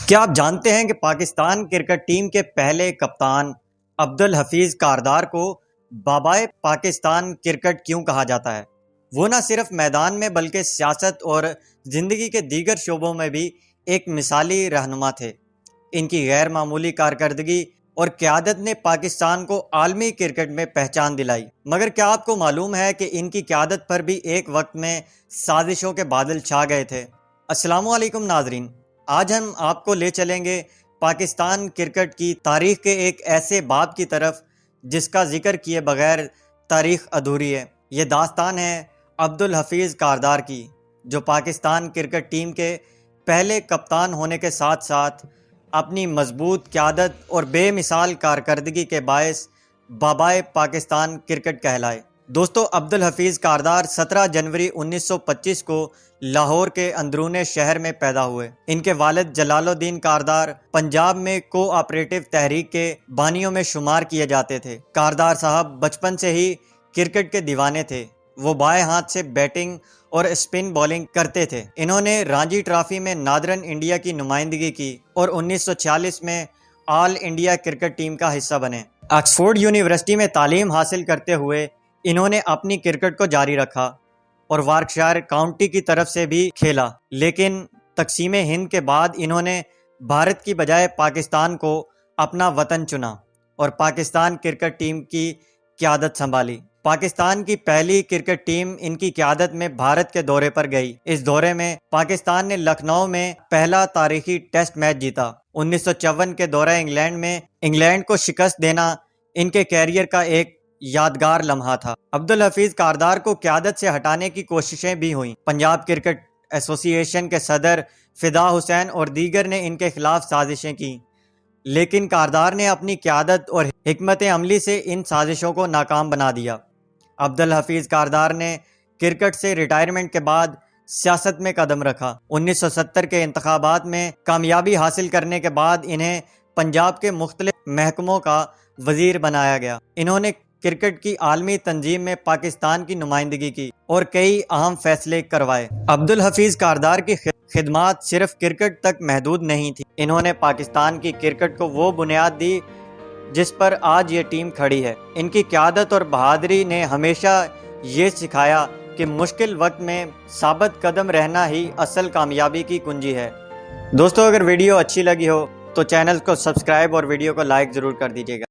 کیا آپ جانتے ہیں کہ پاکستان کرکٹ ٹیم کے پہلے کپتان عبدالحفیظ کاردار کو بابائے پاکستان کرکٹ کیوں کہا جاتا ہے؟ وہ نہ صرف میدان میں بلکہ سیاست اور زندگی کے دیگر شعبوں میں بھی ایک مثالی رہنما تھے۔ ان کی غیر معمولی کارکردگی اور قیادت نے پاکستان کو عالمی کرکٹ میں پہچان دلائی، مگر کیا آپ کو معلوم ہے کہ ان کی قیادت پر بھی ایک وقت میں سازشوں کے بادل چھا گئے تھے؟ السلام علیکم ناظرین، آج ہم آپ کو لے چلیں گے پاکستان کرکٹ کی تاریخ کے ایک ایسے باب کی طرف جس کا ذکر کیے بغیر تاریخ ادھوری ہے۔ یہ داستان ہے عبدالحفیظ کاردار کی، جو پاکستان کرکٹ ٹیم کے پہلے کپتان ہونے کے ساتھ ساتھ اپنی مضبوط قیادت اور بے مثال کارکردگی کے باعث بابائے پاکستان کرکٹ کہلائے۔ دوستو، عبدالحفیظ کاردار 17 جنوری 1925 کو لاہور کے اندرون شہر میں پیدا ہوئے۔ ان کے والد جلال الدین کاردار پنجاب میں کو آپریٹو تحریک کے بانیوں میں شمار کیے جاتے تھے۔ کاردار صاحب بچپن سے ہی کرکٹ کے دیوانے تھے۔ وہ بائیں ہاتھ سے بیٹنگ اور اسپن بولنگ کرتے تھے۔ انہوں نے رانجی ٹرافی میں نادرن انڈیا کی نمائندگی کی اور 1946 میں آل انڈیا کرکٹ ٹیم کا حصہ بنے۔ آکسفورڈ یونیورسٹی میں تعلیم حاصل کرتے ہوئے انہوں نے اپنی کرکٹ کو جاری رکھا اور وارکشائر کاؤنٹی کی طرف سے بھی کھیلا، لیکن تقسیم ہند کے بعد انہوں نے بھارت کی بجائے پاکستان کو اپنا وطن چنا اور پاکستان کرکٹ ٹیم کی قیادت سنبھالی۔ پاکستان کی پہلی کرکٹ ٹیم ان کی قیادت میں بھارت کے دورے پر گئی۔ اس دورے میں پاکستان نے لکھنؤ میں پہلا تاریخی ٹیسٹ میچ جیتا۔ 1954 کے دورہ انگلینڈ میں انگلینڈ کو شکست دینا ان کے کیریئر کا ایک یادگار لمحہ تھا۔ عبدالحفیظ کاردار کو قیادت سے ہٹانے کی کوششیں بھی ہوئیں۔ پنجاب کرکٹ ایسوسی ایشن کے صدر فدا حسین اور دیگر نے ان کے خلاف سازشیں کیں، لیکن کاردار نے اپنی قیادت اور حکمت عملی سے ان سازشوں کو ناکام بنا دیا۔ عبدالحفیظ کاردار نے کرکٹ سے ریٹائرمنٹ کے بعد سیاست میں قدم رکھا۔ 1970 کے انتخابات میں کامیابی حاصل کرنے کے بعد انہیں پنجاب کے مختلف محکموں کا وزیر بنایا گیا۔ انہوں نے کرکٹ کی عالمی تنظیم میں پاکستان کی نمائندگی کی اور کئی اہم فیصلے کروائے۔ عبدالحفیظ کاردار کی خدمات صرف کرکٹ تک محدود نہیں تھی۔ انہوں نے پاکستان کی کرکٹ کو وہ بنیاد دی جس پر آج یہ ٹیم کھڑی ہے۔ ان کی قیادت اور بہادری نے ہمیشہ یہ سکھایا کہ مشکل وقت میں ثابت قدم رہنا ہی اصل کامیابی کی کنجی ہے۔ دوستو، اگر ویڈیو اچھی لگی ہو تو چینل کو سبسکرائب اور ویڈیو کو لائک ضرور کر دیجیے گا۔